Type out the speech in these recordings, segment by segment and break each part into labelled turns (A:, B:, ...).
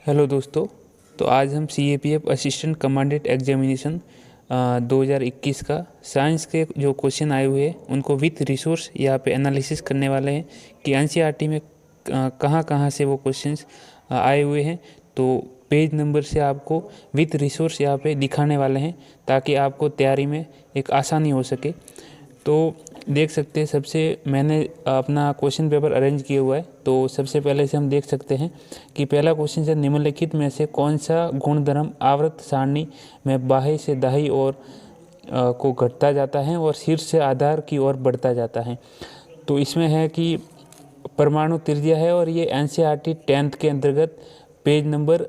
A: Hello दोस्तों। तो आज हम CAPF असिस्टेंट कमांडेंट एग्जामिनेशन 2021 का साइंस के जो क्वेश्चन आए हुए हैं उनको विथ रिसोर्स यहाँ पे एनालिसिस करने वाले हैं कि NCERT में कहाँ कहाँ से वो क्वेश्चंस आए हुए हैं। तो पेज नंबर से आपको विथ रिसोर्स यहाँ पे दिखाने वाले हैं ताकि आपको तैयारी में एक आसानी हो सके। तो देख सकते हैं, सबसे मैंने अपना क्वेश्चन पेपर अरेंज किया हुआ है। तो सबसे पहले से हम देख सकते हैं कि पहला क्वेश्चन है, निम्नलिखित में से कौन सा गुणधर्म आवर्त सारणी में बाह्य से दाईं ओर को घटता जाता है और शीर्ष से आधार की ओर बढ़ता जाता है। तो इसमें है कि परमाणु त्रिज्या है और ये NCERT 10th के अंतर्गत पेज नंबर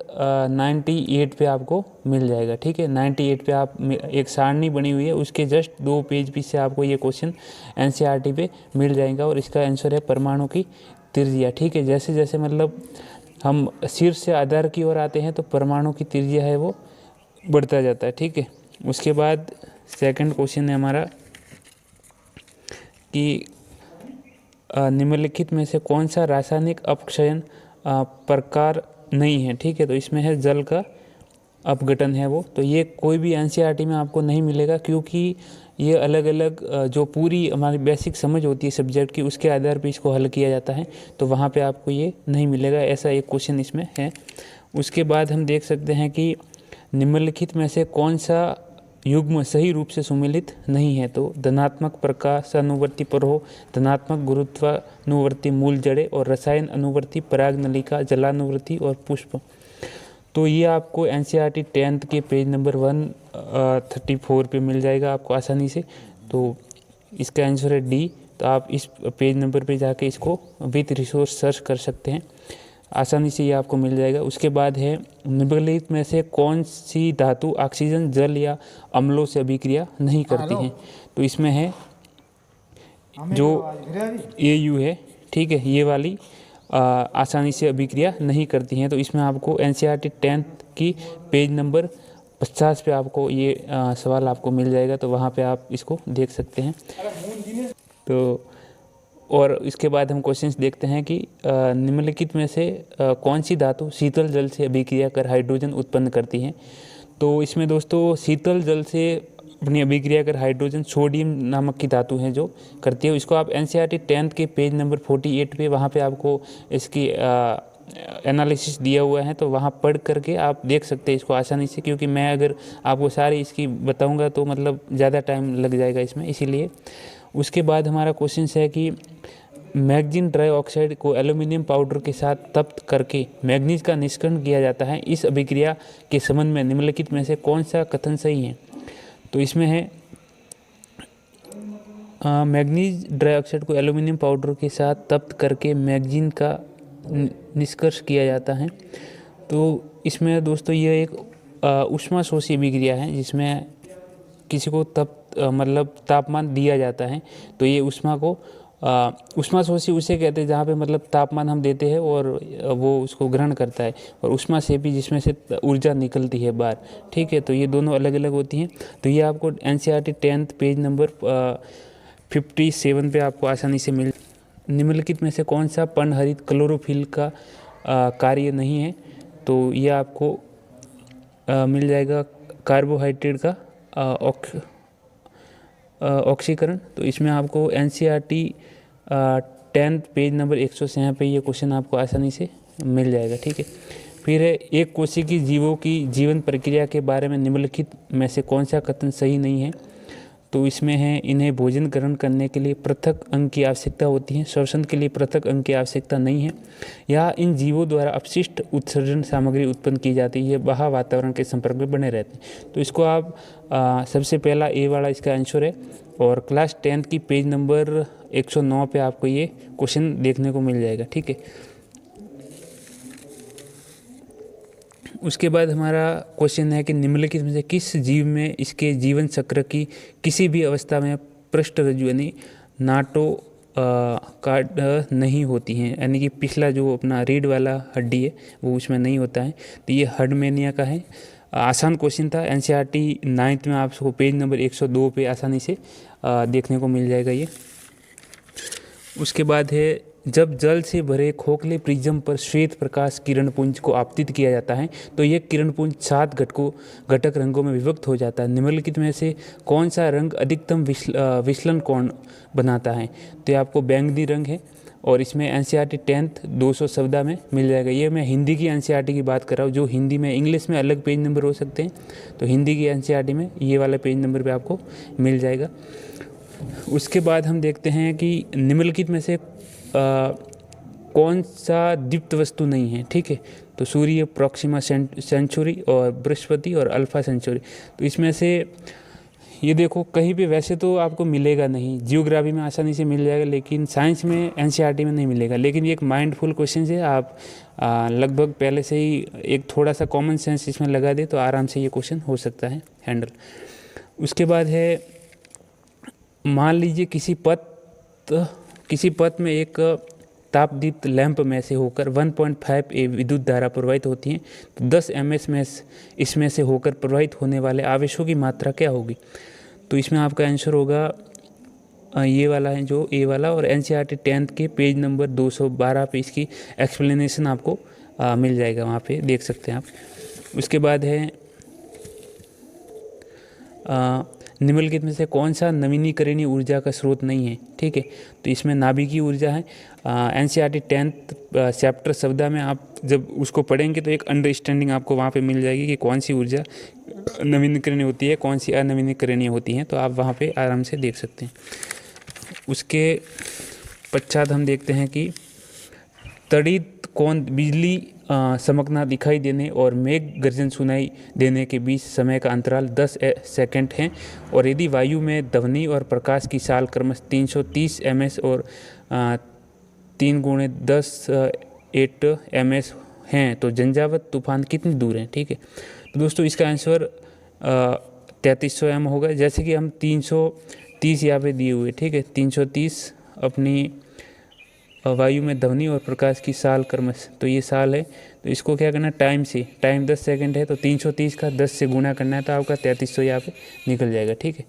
A: 98 पे आपको मिल जाएगा। ठीक है, 98 पे आप एक सारणी बनी हुई है, उसके जस्ट 2 पेज पीछे आपको ये क्वेश्चन NCERT पे मिल जाएगा और इसका आंसर है परमाणु की त्रिज्या। ठीक है, जैसे जैसे मतलब हम शीर्ष से आधार की ओर आते हैं तो परमाणु की त्रिज्या है वो बढ़ता जाता है। ठीक है, उसके बाद सेकंड क्वेश्चन है हमारा कि निम्नलिखित में से कौन सा रासायनिक अपक्षयन प्रकार नहीं है। ठीक है, तो इसमें है जल का अपघटन है वो। तो ये कोई भी NCERT में आपको नहीं मिलेगा क्योंकि ये अलग अलग जो पूरी हमारी बेसिक समझ होती है सब्जेक्ट की उसके आधार पर इसको हल किया जाता है, तो वहाँ पे आपको ये नहीं मिलेगा। ऐसा एक क्वेश्चन इसमें है। उसके बाद हम देख सकते हैं कि निम्नलिखित में से कौन सा युग्म सही रूप से सुमेलित नहीं है। तो धनात्मक प्रकाशानुवर्ती प्रवाह, धनात्मक गुरुत्वानुवर्ती मूल जड़ें और रसायन अनुवर्ती पराग नलिका, जलानुवर्ती और पुष्प। तो ये आपको NCERT 10th के पेज नंबर 134 पे मिल जाएगा आपको आसानी से। तो इसका आंसर है D। तो आप इस पेज नंबर पे जाके इसको विथ रिसोर्स सर्च कर सकते हैं, आसानी से ये आपको मिल जाएगा। उसके बाद है निम्नलिखित में से कौन सी धातु ऑक्सीजन, जल या अम्लों से अभिक्रिया नहीं करती हैं। तो इसमें है जो AU है। ठीक है, ये वाली आसानी से अभिक्रिया नहीं करती हैं। तो इसमें आपको NCERT 10th की पेज नंबर 50 पे आपको ये सवाल आपको मिल जाएगा। तो वहाँ पे आप इसको देख सकते हैं। तो और इसके बाद हम क्वेश्चंस देखते हैं कि निम्नलिखित में से कौन सी धातु शीतल जल से अभिक्रिया कर हाइड्रोजन उत्पन्न करती है। तो इसमें दोस्तों शीतल जल से अपनी अभिक्रिया कर हाइड्रोजन सोडियम नामक की धातु है जो करती है। इसको आप NCERT 10th के पेज नंबर 48 पे वहाँ पे आपको इसकी एनालिसिस दिया हुआ है, तो वहाँ पढ़ करके आप देख सकते हैं इसको आसानी से, क्योंकि मैं अगर आपको सारी इसकी बताऊँगा तो मतलब ज़्यादा टाइम लग जाएगा इसमें, इसीलिए। उसके बाद हमारा क्वेश्चन है कि मैग्नीज डाइऑक्साइड को एल्यूमिनियम पाउडर के साथ तप्त करके मैग्नीज का निष्करण किया जाता है। इस अभिक्रिया के संबंध में निम्नलिखित में से कौन सा कथन सही है। तो इसमें है मैग्नीज डाइऑक्साइड को एल्यूमिनियम पाउडर के साथ तप्त करके मैग्नीज का निष्कर्ष किया जाता है। तो इसमें दोस्तों ये एक ऊष्माशोषी अभिक्रिया है जिसमें किसी को मतलब तापमान दिया जाता है। तो ये ऊष्मा को ऊष्माशोषी उसे कहते हैं जहाँ पे मतलब तापमान हम देते हैं और वो उसको ग्रहण करता है, और ऊष्मा से भी जिसमें से ऊर्जा निकलती है बाहर। ठीक है, तो ये दोनों अलग अलग होती हैं। तो ये आपको NCERT 10th पेज नंबर 57 पे आपको आसानी से मिल। निम्नलिखित में से कौन सा पर्णहरित क्लोरोफिल का कार्य नहीं है। तो ये आपको मिल जाएगा कार्बोहाइड्रेट का ऑक्सीकरण। तो इसमें आपको NCERT 10th पेज नंबर 106 पे ये क्वेश्चन आपको आसानी से मिल जाएगा। ठीक है, फिर है एक कोशिकीय जीवों की जीवन प्रक्रिया के बारे में निम्नलिखित में से कौन सा कथन सही नहीं है। तो इसमें है इन्हें भोजन ग्रहण करने के लिए पृथक अंग की आवश्यकता होती है, श्वसन के लिए पृथक अंग की आवश्यकता नहीं है, या इन जीवों द्वारा अपशिष्ट उत्सर्जन सामग्री उत्पन्न की जाती है, वह वातावरण के संपर्क में बने रहते हैं। तो इसको आप सबसे पहला A वाला इसका आंसर है, और क्लास 10th की पेज नंबर 109 पे आपको ये क्वेश्चन देखने को मिल जाएगा। ठीक है, उसके बाद हमारा क्वेश्चन है कि निम्नलिखित में से किस जीव में इसके जीवन चक्र की किसी भी अवस्था में पृष्ठरज्जु यानी नाटो कार्ड नहीं होती हैं, यानी कि पिछला जो अपना रीढ़ वाला हड्डी है वो उसमें नहीं होता है। तो ये हर्डमेनिया का है। आसान क्वेश्चन था, NCERT 9th में आपको पेज नंबर 102 पे आसानी से देखने को मिल जाएगा ये। उसके बाद है जब जल से भरे खोखले प्रिज्म पर श्वेत प्रकाश किरण पुंज को आपतित किया जाता है तो यह किरण पुंज 7 घटक रंगों में विभक्त हो जाता है। निम्नलिखित में से कौन सा रंग अधिकतम विचलन कोण बनाता है? तो ये आपको बैंगनी रंग है और इसमें एनसीईआरटी 10th 200 शब्दा में मिल जाएगा। ये मैं हिंदी की एनसीईआरटी की बात कर रहा हूँ, जो हिंदी में इंग्लिश में अलग पेज नंबर हो सकते हैं, तो हिंदी की एनसीईआरटी में ये वाला पेज नंबर पे आपको मिल जाएगा। उसके बाद हम देखते हैं कि निम्नलिखित में से कौन सा दीप्त वस्तु नहीं है, ठीक है। तो सूर्य, प्रॉक्सिमा सेंचुरी और बृहस्पति और अल्फा सेंचुरी। तो इसमें से ये देखो कहीं पे वैसे तो आपको मिलेगा नहीं, जियोग्राफी में आसानी से मिल जाएगा लेकिन साइंस में एनसीईआरटी में नहीं मिलेगा। लेकिन ये एक माइंडफुल क्वेश्चन है, आप लगभग पहले से ही एक थोड़ा सा कॉमन सेंस इसमें लगा दे तो आराम से ये क्वेश्चन हो सकता है हैंडल। उसके बाद है, मान लीजिए किसी पथ में एक तापदीप्त लैंप में से होकर 1.5 A विद्युत धारा प्रवाहित होती है तो 10 ms में इसमें से होकर प्रवाहित होने वाले आवेशों की मात्रा क्या होगी? तो इसमें आपका आंसर होगा ये वाला है, जो ए वाला, और एनसीईआरटी 10th के पेज नंबर 212 पे इसकी एक्सप्लेनेशन आपको मिल जाएगा, वहाँ पे देख सकते हैं आप। उसके बाद है, निम्नलिखित में से कौन सा नवीनीकरणीय ऊर्जा का स्रोत नहीं है? ठीक है, तो इसमें नाभिकीय ऊर्जा है। एनसीईआरटी 10th चैप्टर शब्दा में आप जब उसको पढ़ेंगे तो एक अंडरस्टैंडिंग आपको वहाँ पे मिल जाएगी कि कौन सी ऊर्जा नवीनीकरणीय होती है, कौन सी अनवीनीकरणीय होती है, तो आप वहाँ पे आराम से देख सकते हैं। उसके पश्चात हम देखते हैं कि तड़ित कोण बिजली चमकना दिखाई देने और मेघ गर्जन सुनाई देने के बीच समय का अंतराल 10 सेकंड है, और यदि वायु में ध्वनि और प्रकाश की साल क्रमश 330 ms और 3 × 10⁸ ms हैं तो झंझावात तूफान कितनी दूर है? ठीक है, तो दोस्तों इसका आंसर 3300 m होगा। जैसे कि हम 330 यहाँ पे दिए हुए, ठीक है, 330 अपनी वायु में ध्वनि और प्रकाश की साल क्रमश, तो ये साल है, तो इसको क्या करना है, टाइम से, टाइम 10 सेकंड है तो 330 का 10 से गुना करना है तो आपका 3300 यहाँ पे निकल जाएगा। ठीक है,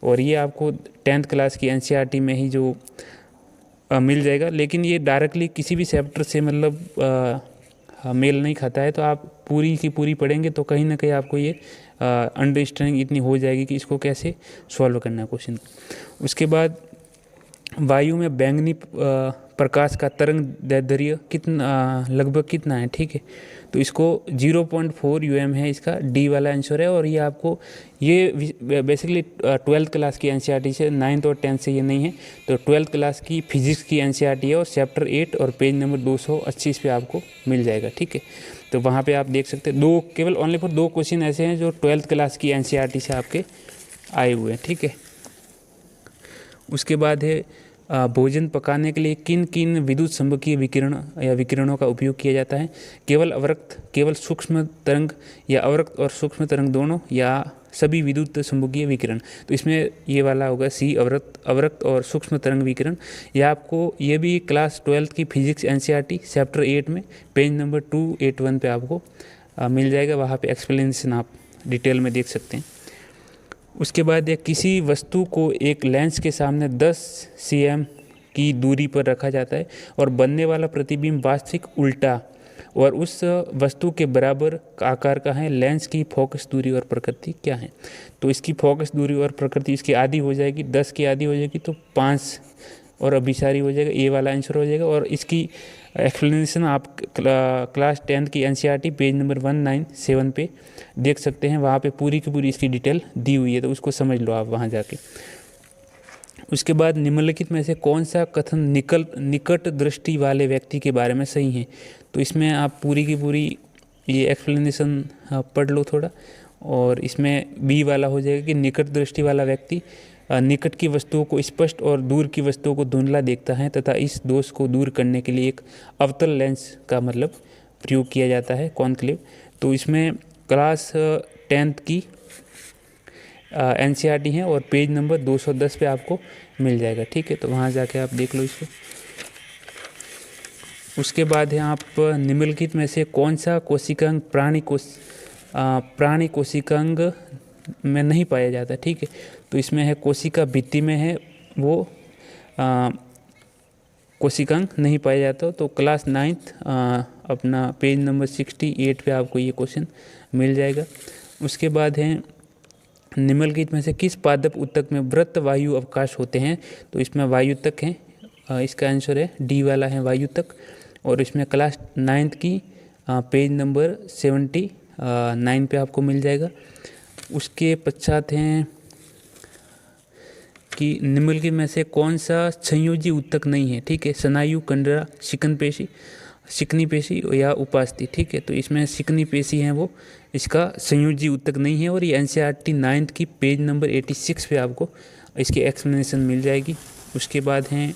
A: और ये आपको 10th क्लास की एनसीईआरटी में ही जो मिल जाएगा, लेकिन ये डायरेक्टली किसी भी चैप्टर से मतलब मेल नहीं खाता है, तो आप पूरी की पूरी पढ़ेंगे तो कहीं ना कहीं आपको ये अंडरस्टैंडिंग इतनी हो जाएगी कि इसको कैसे सॉल्व करना है क्वेश्चन। उसके बाद वायु में बैंगनी प्रकाश का तरंग दैर्ध्य लगभग कितना है? ठीक है, तो इसको 0.4 UM है, इसका डी वाला आंसर है। और ये आपको ये बेसिकली 12th क्लास की एनसीईआरटी से, 9th और 10th से ये नहीं है, तो 12th क्लास की फिजिक्स की एनसीईआरटी है और चैप्टर 8 और पेज नंबर 280 पे आपको मिल जाएगा। ठीक है, तो वहाँ पे आप देख सकते हैं केवल ओनली फॉर 2 क्वेश्चन ऐसे हैं जो 12th क्लास की एनसीईआरटी से आपके आए हुए हैं। ठीक है, उसके बाद है, भोजन पकाने के लिए किन किन विद्युत चुम्बकीय विकिरण या विकिरणों का उपयोग किया जाता है? केवल अवरक्त, केवल सूक्ष्म तरंग, या अवरक्त और सूक्ष्म तरंग दोनों, या सभी विद्युत चुम्बकीय विकिरण? तो इसमें ये वाला होगा सी, अवरक्त और सूक्ष्म तरंग विकिरण। या आपको ये भी क्लास 12th की फिजिक्स एनसीईआरटी चैप्टर 8 में पेज नंबर 281 पे आपको मिल जाएगा, वहाँ पे एक्सप्लेनेशन आप डिटेल में देख सकते हैं। उसके बाद किसी वस्तु को एक लेंस के सामने 10 cm की दूरी पर रखा जाता है और बनने वाला प्रतिबिंब वास्तविक उल्टा और उस वस्तु के बराबर आकार का है। लेंस की फोकस दूरी और प्रकृति क्या है? तो इसकी फोकस दूरी और प्रकृति इसकी आधी हो जाएगी, 10 की आधी हो जाएगी तो 5 और अभिसारी हो जाएगा, ये वाला आंसर हो जाएगा। और इसकी एक्सप्लेनेशन आप क्लास 10th की एनसीईआरटी पेज नंबर 197 पे देख सकते हैं, वहाँ पे पूरी की पूरी इसकी डिटेल दी हुई है, तो उसको समझ लो आप वहाँ जाके। उसके बाद निम्नलिखित में से कौन सा कथन निकट दृष्टि वाले व्यक्ति के बारे में सही है? तो इसमें आप पूरी की पूरी ये एक्सप्लेनेशन पढ़ लो थोड़ा, और इसमें बी वाला हो जाएगा कि निकट दृष्टि वाला व्यक्ति निकट की वस्तुओं को स्पष्ट और दूर की वस्तुओं को धुंधला देखता है तथा इस दोष को दूर करने के लिए एक अवतल लेंस का मतलब प्रयोग किया जाता है, कॉन्क्लेव। तो इसमें क्लास 10th की एनसीईआरटी है और पेज नंबर 210 पे आपको मिल जाएगा। ठीक है, तो वहाँ जाके आप देख लो इसको। उसके बाद है, आप निम्नलिखित में से कौन सा कोशिकांग प्राणी कोशिकांग में नहीं पाया जाता? ठीक है, तो इसमें है कोशिका भित्ति में है वो कोशिकांक नहीं पाया जाता। तो क्लास 9th अपना पेज नंबर 68 पे आपको ये क्वेश्चन मिल जाएगा। उसके बाद है निम्नलिखित में से किस पादप ऊतक में वृत्त वायु अवकाश होते हैं? तो इसमें वायुतक हैं, इसका आंसर है डी वाला है वायुतक। और इसमें क्लास 9th की पेज नंबर 79 पे आपको मिल जाएगा। उसके पश्चात हैं कि निम्नलिखित में से कौन सा संयोजी ऊतक नहीं है? ठीक है, स्नायु, कंडरा, चिकनी पेशी या उपास्थि। ठीक है, तो इसमें चिकनी पेशी है वो इसका संयोजी ऊतक नहीं है। और ये NCERT 9th की पेज नंबर 86 पे आपको इसकी एक्सप्लेनेशन मिल जाएगी। उसके बाद हैं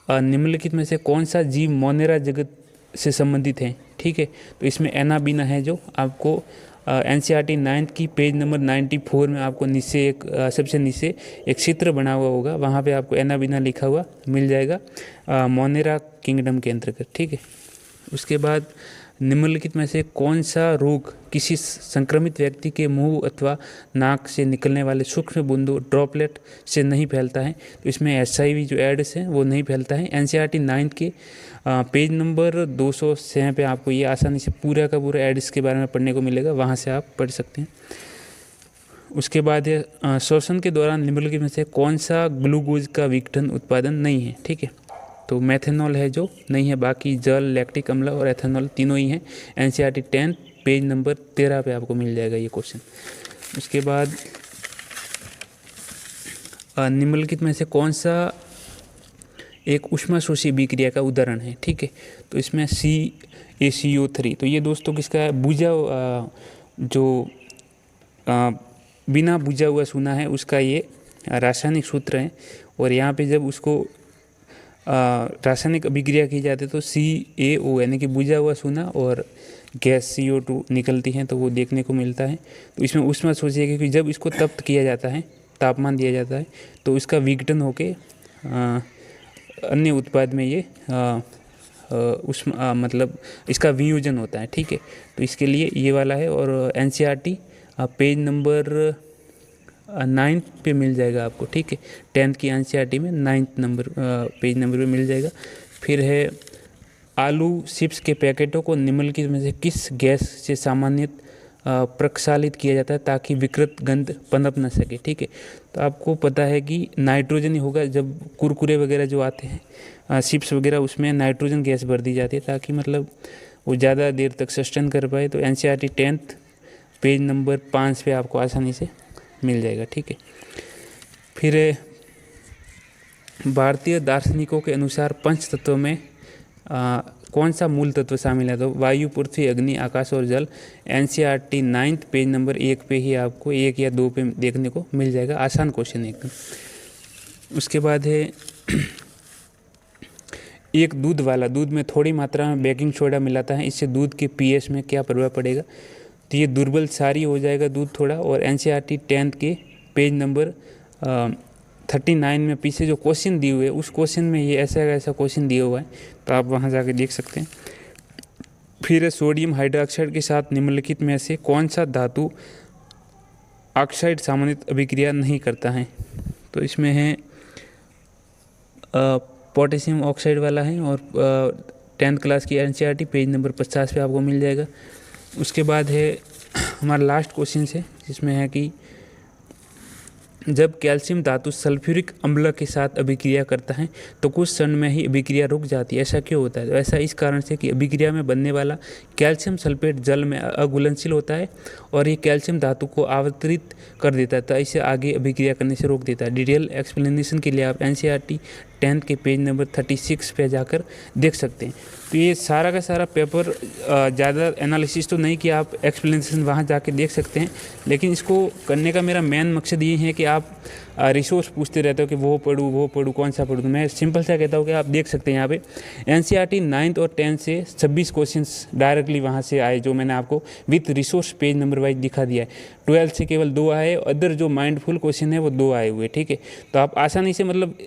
A: निम्नलिखित में से कौन सा जीव मोनेरा जगत से संबंधित है? ठीक है, तो इसमें एनाबीना है जो आपको NCERT 9th की पेज नंबर 94 में आपको नीचे एक सबसे नीचे एक चित्र बना हुआ होगा, वहाँ पे आपको एनाबीना लिखा हुआ मिल जाएगा मोनेरा किंगडम के अंतर्गत। ठीक है, उसके बाद निम्नलिखित में से कौन सा रोग किसी संक्रमित व्यक्ति के मुंह अथवा नाक से निकलने वाले सूक्ष्म बूंदों ड्रॉपलेट से नहीं फैलता है? तो इसमें HIV जो एड्स है वो नहीं फैलता है। NCERT 9th के पेज नंबर 206 पे आपको ये आसानी से पूरा का पूरा एड्स के बारे में पढ़ने को मिलेगा, वहाँ से आप पढ़ सकते हैं। उसके बाद है श्वसन के दौरान निम्नलिखित में से कौन सा ग्लूकोज का विघटन उत्पादन नहीं है? ठीक है, तो मेथेनॉल है जो नहीं है, बाकी जल, लैक्टिक अम्ल और एथेनॉल तीनों ही हैं। NCERT 10 पेज नंबर 13 पे आपको मिल जाएगा ये क्वेश्चन। उसके बाद निम्नलिखित में से कौन सा एक ऊष्माशोषी अभिक्रिया का उदाहरण है? ठीक है, तो इसमें CaCO3, तो ये दोस्तों किसका है? बुझा जो बिना बुझा हुआ सोना है उसका ये रासायनिक सूत्र है। और यहाँ पे जब उसको रासायनिक अभिक्रिया की जाती है तो CaO यानी कि बुझा हुआ सोना और गैस CO2 निकलती हैं, तो वो देखने को मिलता है। तो इसमें ऊष्माशोषी है क्योंकि जब इसको तप्त किया जाता है, तापमान दिया जाता है, तो इसका विघटन होके अन्य उत्पाद में ये मतलब इसका वियोजन होता है। ठीक है, तो इसके लिए ये वाला है। और NCERT पेज नंबर 9 पे मिल जाएगा आपको। ठीक है, 10th की NCERT में 9th नंबर पेज नंबर पे मिल जाएगा। फिर है आलू चिप्स के पैकेटों को निम्नलिखित में से किस गैस से सामान्य प्रक्षालित किया जाता है ताकि विकृत गंध पनप न सके? ठीक है, तो आपको पता है कि नाइट्रोजन ही होगा। जब कुरकुरे वगैरह जो आते हैं चिप्स वगैरह, उसमें नाइट्रोजन गैस भर दी जाती है ताकि मतलब वो ज़्यादा देर तक सस्टेन कर पाए। तो NCERT 10th पेज नंबर 5 पे आपको आसानी से मिल जाएगा। ठीक है, फिर भारतीय दार्शनिकों के अनुसार पंच तत्वों में कौन सा मूल तत्व शामिल है? तो वायु, पृथ्वी, अग्नि, आकाश और जल। NCERT 9th पेज नंबर 1 पे ही आपको 1 या 2 पे देखने को मिल जाएगा। आसान क्वेश्चन एकदम। उसके बाद है एक दूध वाला दूध में थोड़ी मात्रा में बेकिंग सोडा मिलाता है, इससे दूध के pH में क्या प्रभाव पड़ेगा? तो ये दुर्बल क्षारीय हो जाएगा दूध थोड़ा। और NCERT 10th के पेज नंबर 39 में पीछे जो क्वेश्चन दिए हुए उस क्वेश्चन में ये ऐसा क्वेश्चन दिया हुआ है, तो आप वहाँ जाके देख सकते हैं। फिर सोडियम हाइड्रोक्साइड के साथ निम्नलिखित में से कौन सा धातु ऑक्साइड सामान्यत अभिक्रिया नहीं करता है? तो इसमें है पोटेशियम ऑक्साइड वाला है। और 10th क्लास की NCERT पेज नंबर 50 पे आपको मिल जाएगा। उसके बाद है हमारा लास्ट क्वेश्चन है जिसमें है कि जब कैल्शियम धातु सल्फ्यूरिक अम्ल के साथ अभिक्रिया करता है तो कुछ क्षण में ही अभिक्रिया रुक जाती है, ऐसा क्यों होता है? तो ऐसा इस कारण से कि अभिक्रिया में बनने वाला कैल्शियम सल्फेट जल में अघुलनशील होता है और ये कैल्शियम धातु को आवर्तित कर देता है, तो इसे आगे अभिक्रिया करने से रोक देता है। डिटेल एक्सप्लेनेशन के लिए आप NCERT 10th के पेज नंबर 36 पे जाकर देख सकते हैं। तो ये सारा का सारा पेपर ज़्यादा एनालिसिस तो नहीं कि आप एक्सप्लेनेशन वहाँ जाके देख सकते हैं, लेकिन इसको करने का मेरा मेन मकसद ये है कि आप रिसोर्स पूछते रहते हो कि वो पढ़ूँ कौन सा पढ़ूँ। तो मैं सिंपल सा कहता हूँ कि आप देख सकते हैं यहाँ पे NCERT 9th और 10th से 26 क्वेश्चंस डायरेक्टली वहाँ से आए, जो मैंने आपको with resource page number wise दिखा दिया है। 12th से केवल 2 आए, अदर जो माइंडफुल क्वेश्चन है वो 2 आए हुए। ठीक है, तो आप आसानी से मतलब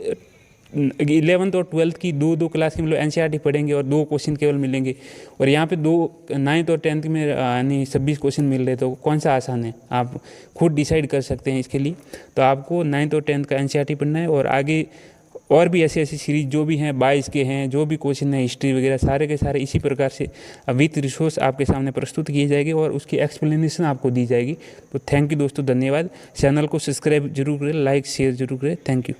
A: 11th और 12th की 2 क्लास की मतलब NCERT पढ़ेंगे और 2 क्वेश्चन केवल मिलेंगे। और यहाँ पे 9th और 10th में यानी 26 क्वेश्चन मिल रहे, तो कौन सा आसान है आप खुद डिसाइड कर सकते हैं इसके लिए। तो आपको 9th और 10th का NCERT पढ़ना है और आगे और भी ऐसी ऐसी सीरीज जो भी हैं 22 के हैं, जो भी क्वेश्चन है हिस्ट्री वगैरह सारे के सारे इसी प्रकार से विथ रिसोर्स आपके सामने प्रस्तुत किए जाएंगे और उसकी एक्सप्लेनेशन आपको दी जाएगी। तो थैंक यू दोस्तों, धन्यवाद। चैनल को सब्सक्राइब जरूर करें, लाइक शेयर जरूर करें। Thank you.